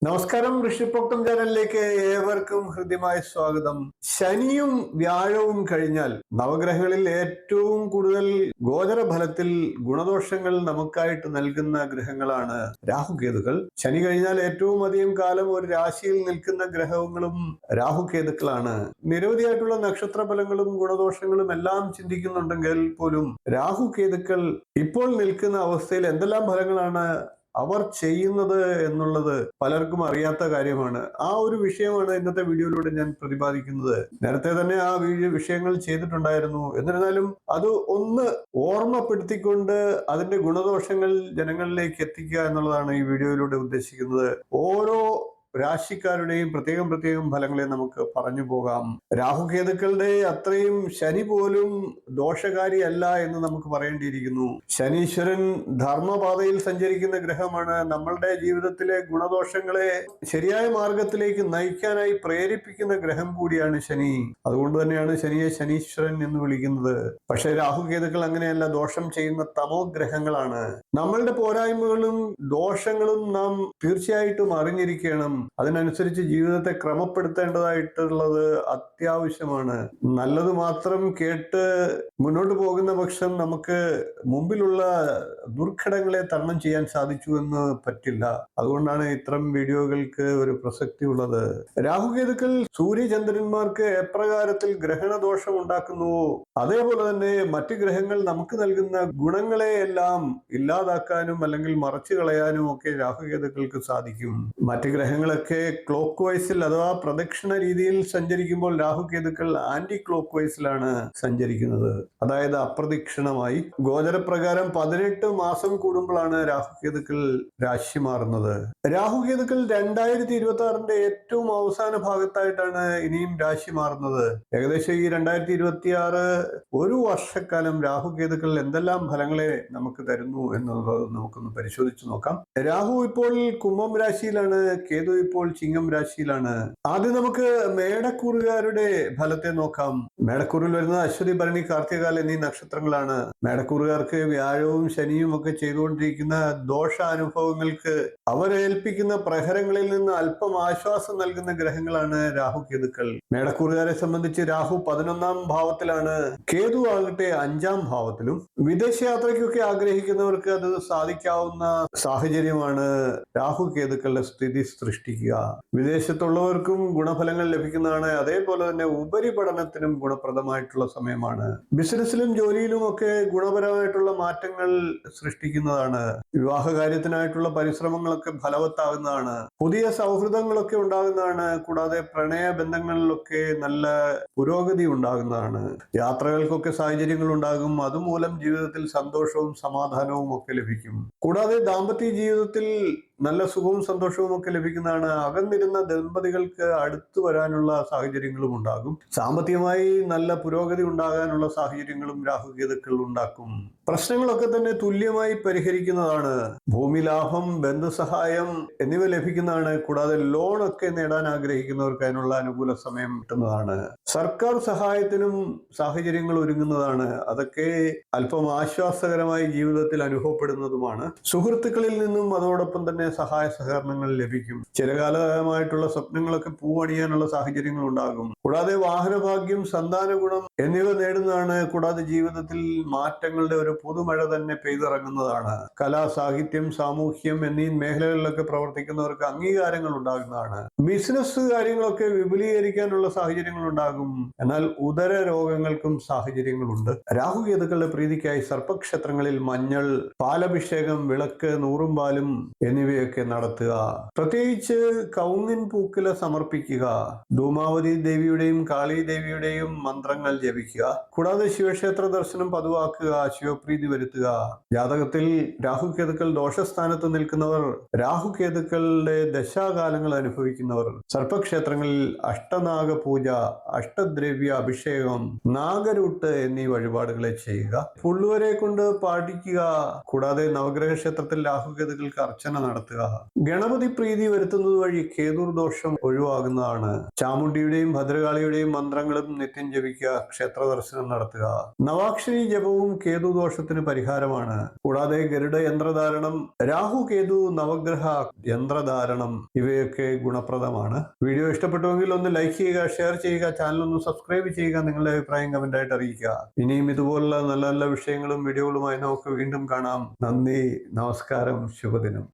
നമസ്കാരം, ഋഷിപ്രോക്തം ചാനലിലേക്ക് ഏവർക്കും ഹൃദ്യമായ സ്വാഗതം. ശനിയും വ്യാഴവും കഴിഞ്ഞാൽ നവഗ്രഹങ്ങളിൽ ഏറ്റവും കൂടുതൽ ഗോചരഫലത്തിൽ ഗുണദോഷങ്ങൾ നമുക്കായിട്ട് നൽകുന്ന ഗ്രഹങ്ങളാണ് രാഹുകേതുക്കൾ. ശനി കഴിഞ്ഞാൽ ഏറ്റവും അധികം കാലം ഒരു രാശിയിൽ നിൽക്കുന്ന ഗ്രഹങ്ങളും രാഹുകേതുക്കളാണ്. നിരവധിയായിട്ടുള്ള നക്ഷത്ര ഫലങ്ങളും ഗുണദോഷങ്ങളും എല്ലാം ചിന്തിക്കുന്നുണ്ടെങ്കിൽ പോലും രാഹുകേതുക്കൾ ഇപ്പോൾ നിൽക്കുന്ന അവസ്ഥയിൽ എന്തെല്ലാം ഫലങ്ങളാണ് അവർ ചെയ്യുന്നത് എന്നുള്ളത് പലർക്കും അറിയാത്ത കാര്യമാണ്. ആ ഒരു വിഷയമാണ് ഇന്നത്തെ വീഡിയോയിലൂടെ ഞാൻ പ്രതിപാദിക്കുന്നത്. നേരത്തെ തന്നെ ആ വിഷയങ്ങൾ ചെയ്തിട്ടുണ്ടായിരുന്നു. എന്നിരുന്നാലും അത് ഒന്ന് ഓർമ്മപ്പെടുത്തിക്കൊണ്ട് അതിന്റെ ഗുണദോഷങ്ങൾ ജനങ്ങളിലേക്ക് എത്തിക്കുക എന്നുള്ളതാണ് ഈ വീഡിയോയിലൂടെ ഉദ്ദേശിക്കുന്നത്. ഓരോ രാശിക്കാരുടെയും പ്രത്യേകം ഫലങ്ങളെ നമുക്ക് പറഞ്ഞു പോകാം. രാഹുകേതുക്കളുടെ അത്രയും ശനി പോലും ദോഷകാരിയല്ല എന്ന് നമുക്ക് പറയേണ്ടിയിരിക്കുന്നു. ശനീശ്വരൻ ധർമ്മപാതയിൽ സഞ്ചരിക്കുന്ന ഗ്രഹമാണ്. നമ്മളുടെ ജീവിതത്തിലെ ഗുണദോഷങ്ങളെ ശരിയായ മാർഗത്തിലേക്ക് നയിക്കാനായി പ്രേരിപ്പിക്കുന്ന ഗ്രഹം കൂടിയാണ് ശനി. അതുകൊണ്ട് തന്നെയാണ് ശനിയെ ശനീശ്വരൻ എന്ന് വിളിക്കുന്നത്. പക്ഷെ രാഹുകേതുക്കൾ അങ്ങനെയല്ല, ദോഷം ചെയ്യുന്ന തമോ ഗ്രഹങ്ങളാണ്. നമ്മളുടെ പോരായ്മകളും ദോഷങ്ങളും നാം തീർച്ചയായിട്ടും അറിഞ്ഞിരിക്കണം. അതിനനുസരിച്ച് ജീവിതത്തെ ക്രമപ്പെടുത്തേണ്ടതായിട്ടുള്ളത് അത്യാവശ്യമാണ്. നല്ലത് മാത്രം കേട്ട് മുന്നോട്ട് പോകുന്ന പക്ഷം നമുക്ക് മുമ്പിലുള്ള ദുർഘടങ്ങളെ തരണം ചെയ്യാൻ സാധിച്ചു എന്ന് പറ്റില്ല. അതുകൊണ്ടാണ് ഇത്തരം വീഡിയോകൾക്ക് ഒരു പ്രസക്തി ഉള്ളത്. രാഹുകേതുക്കൾ സൂര്യചന്ദ്രന്മാർക്ക് എപ്രകാരത്തിൽ ഗ്രഹണദോഷം ഉണ്ടാക്കുന്നുവോ അതേപോലെ തന്നെ മറ്റു ഗ്രഹങ്ങൾ നമുക്ക് നൽകുന്ന ഗുണങ്ങളെ എല്ലാം ഇല്ലാതാക്കാനും അല്ലെങ്കിൽ മറച്ചു കളയാനും ഒക്കെ രാഹുകേതുക്കൾക്ക് സാധിക്കും. മറ്റു ഗ്രഹങ്ങളൊക്കെ ക്ലോക്ക് വൈസിൽ അഥവാ പ്രദക്ഷിണ രീതിയിൽ സഞ്ചരിക്കുമ്പോൾ രാഹുകേതുക്കൾ ആന്റി ക്ലോക്ക് വൈസിലാണ് സഞ്ചരിക്കുന്നത്. അതായത് അപ്രദക്ഷിണമായി. ഗോചരപ്രകാരം 18 മാസം കൂടുമ്പോഴാണ് രാഹുകേതുക്കൾ രാശി മാറുന്നത്. രാഹുകേതുക്കൾ 2026 ഏറ്റവും അവസാന ഭാഗത്തായിട്ടാണ് ഇനിയും രാശി മാറുന്നത്. ഏകദേശം ഈ 2026 ഒരു വർഷക്കാലം രാഹുകേതുക്കൾ എന്തെല്ലാം ഫലങ്ങളെ നമുക്ക് തരുന്നു എന്നുള്ളത് നമുക്കൊന്ന് പരിശോധിച്ചു നോക്കാം. രാഹു ഇപ്പോൾ കുംഭം രാശിയിലാണ്, കേതു ഇപ്പോൾ ചിങ്ങം രാശിയിലാണ്. ആദ്യം നമുക്ക് മേടക്കൂറുകാരുടെ ഫലത്തെ നോക്കാം. മേടക്കൂറിൽ വരുന്ന അശ്വതി, ഭരണി, കാർത്തികാൽ എന്നീ നക്ഷത്രങ്ങളാണ്. മേടക്കൂറുകാർക്ക് വ്യാഴവും ശനിയും ഒക്കെ ചെയ്തുകൊണ്ടിരിക്കുന്ന ദോഷാനുഭവങ്ങൾക്ക് അവരേൽപ്പിക്കുന്ന പ്രഹരങ്ങളിൽ നിന്ന് അല്പം ആശ്വാസം നൽകുന്ന ഗ്രഹങ്ങളാണ് രാഹുകേതുക്കൾ. മേടക്കൂറുകാരെ സംബന്ധിച്ച് രാഹു 11ാം ഭാവത്തിലാണ്, കേതു ആകട്ടെ 5ാം ഭാവത്തിലും. വിദേശയാത്രയ്ക്കൊക്കെ ആഗ്രഹിക്കുന്നവർക്ക് അത് സാധിക്കാവുന്ന സാഹചര്യമാണ് രാഹുകേതുക്കളുടെ സ്ഥിതി സൃഷ്ടിക്കുക. വിദേശത്തുള്ളവർക്കും ഗുണഫലങ്ങൾ ലഭിക്കുന്നതാണ്. അതേപോലെ തന്നെ ഉപരിപഠനത്തിനും ഗുണപ്രദമായിട്ടുള്ള സമയമാണ്. ബിസിനസ്സിലും ജോലിയിലും ഒക്കെ ഗുണപരമായിട്ടുള്ള മാറ്റങ്ങൾ സൃഷ്ടിക്കുന്നതാണ്. വിവാഹ കാര്യത്തിനായിട്ടുള്ള പരിശ്രമങ്ങളൊക്കെ ഫലവത്താകുന്നതാണ്. പുതിയ സൗഹൃദങ്ങളൊക്കെ ഉണ്ടാകുന്നതാണ്. കൂടാതെ പ്രണയ ബന്ധങ്ങളിലൊക്കെ നല്ല പുരോഗതി ഉണ്ടാകുന്നതാണ്. യാത്രകൾക്കൊക്കെ സാഹചര്യങ്ങൾ ഉണ്ടാകും. അതുമൂലം ജീവിതത്തിൽ സന്തോഷവും സമാധാനവും ഒക്കെ ലഭിക്കും. കൂടാതെ ദാമ്പത്യ ജീവിതത്തിൽ നല്ല സുഖവും സന്തോഷവും ഒക്കെ ലഭിക്കുന്നതാണ്. അകന്നിരുന്ന ദമ്പതികൾക്ക് അടുത്തു വരാനുള്ള സാഹചര്യങ്ങളും ഉണ്ടാകും. സാമ്പത്തികമായി നല്ല പുരോഗതി ഉണ്ടാകാനുള്ള സാഹചര്യങ്ങളും രാഹുകേതുക്കൾ ഉണ്ടാക്കും. പ്രശ്നങ്ങളൊക്കെ തന്നെ തുല്യമായി പരിഹരിക്കുന്നതാണ്. ഭൂമി ലാഭം, ബന്ധുസഹായം എന്നിവ ലഭിക്കുന്നതാണ്. കൂടാതെ ലോണൊക്കെ നേടാൻ ആഗ്രഹിക്കുന്നവർക്ക് അതിനുള്ള അനുകൂല സമയം കിട്ടുന്നതാണ്. സർക്കാർ സഹായത്തിനും സാഹചര്യങ്ങൾ ഒരുങ്ങുന്നതാണ്. അതൊക്കെ അല്പം ആശ്വാസകരമായി ജീവിതത്തിൽ അനുഭവപ്പെടുന്നതുമാണ്. സുഹൃത്തുക്കളിൽ നിന്നും അതോടൊപ്പം തന്നെ സഹായ സഹകരണങ്ങൾ ലഭിക്കും. ചിരകാലമായിട്ടുള്ള സ്വപ്നങ്ങളൊക്കെ പൂവണിയാനുള്ള സാഹചര്യങ്ങൾ ഉണ്ടാകും. കൂടാതെ വാഹനഭാഗ്യം, സന്താന ഗുണം എന്നിവ നേടുന്നതാണ്. കൂടാതെ ജീവിതത്തിൽ മാറ്റങ്ങളുടെ ഒരു പുതുമഴ തന്നെ പെയ്തിറങ്ങുന്നതാണ്. കല, സാഹിത്യം, സാമൂഹ്യം എന്നീ മേഖലകളിലൊക്കെ പ്രവർത്തിക്കുന്നവർക്ക് അംഗീകാരങ്ങൾ ഉണ്ടാകുന്നതാണ്. ബിസിനസ് കാര്യങ്ങളൊക്കെ വിപുലീകരിക്കാനുള്ള സാഹചര്യങ്ങൾ ഉണ്ടാകും. എന്നാൽ ഉദര രോഗങ്ങൾക്കും സാഹചര്യങ്ങളുണ്ട്. രാഹുകേതുക്കളുടെ പ്രീതിക്കായി സർപ്പക്ഷേത്രങ്ങളിൽ മഞ്ഞൾ, പാലഭിഷേകം, വിളക്ക്, നൂറും പാലും എന്നിവയൊക്കെ നടത്തുക. പ്രത്യേകിച്ച് കൗങ്ങിൻ പൂക്കില സമർപ്പിക്കുക. ധൂമാവതി ദേവിയുടെയും കാളി ദേവിയുടെയും മന്ത്രങ്ങൾ ജപിക്കുക. കൂടാതെ ശിവക്ഷേത്ര ദർശനം പതിവാക്കുക. ശിവപ്രീതി വരുത്തുക. ജാതകത്തിൽ രാഹുകേതുക്കൾ ദോഷസ്ഥാനത്ത് നിൽക്കുന്നവർ, രാഹുകേതുക്കളുടെ ദശാകാലങ്ങൾ അനുഭവിക്കുന്നവർ സർപ്പക്ഷേത്രങ്ങളിൽ അഷ്ടനാഗ പൂജ, അഷ്ടദ്രവ്യ അഭിഷേകം, നാഗരൂട്ട് എന്നീ വഴിപാടുകളെ ചെയ്യുക. പുള്ളുവരെ കൊണ്ട് പാടിക്കുക. കൂടാതെ നവഗ്രഹ ക്ഷേത്രത്തിൽ രാഹുകേതുക്കൾക്ക് അർച്ചന നടത്തുക. ഗണപതി പ്രീതി വരുത്തുന്നത് വഴി കേതുർദോഷം ഒഴിവാകുന്നതാണ്. ചാമുണ്ടിയുടെയും ഭദ്രകാളിയുടെയും മന്ത്രങ്ങളും നിത്യം ജപിക്കുക. ക്ഷേത്ര ദർശനം നടത്തുക. നവാക്ഷരി ജപവും കേതുദോഷ ഗുണദോഷത്തിന് പരിഹാരമാണ്. കൂടാതെ ഗരുഡ യന്ത്രധാരണം, രാഹു കേതു നവഗ്രഹ യന്ത്രധാരണം ഇവയൊക്കെ ഗുണപ്രദമാണ്. വീഡിയോ ഇഷ്ടപ്പെട്ടുവെങ്കിൽ ഒന്ന് ലൈക്ക് ചെയ്യുക, ഷെയർ ചെയ്യുക, ചാനൽ ഒന്ന് സബ്സ്ക്രൈബ് ചെയ്യുക, നിങ്ങളുടെ അഭിപ്രായം കമന്റായിട്ട് അറിയിക്കുക. ഇനിയും ഇതുപോലുള്ള നല്ല നല്ല വിഷയങ്ങളും വീഡിയോകളുമായി നമുക്ക് വീണ്ടും കാണാം. നന്ദി, നമസ്കാരം, ശുഭദിനം.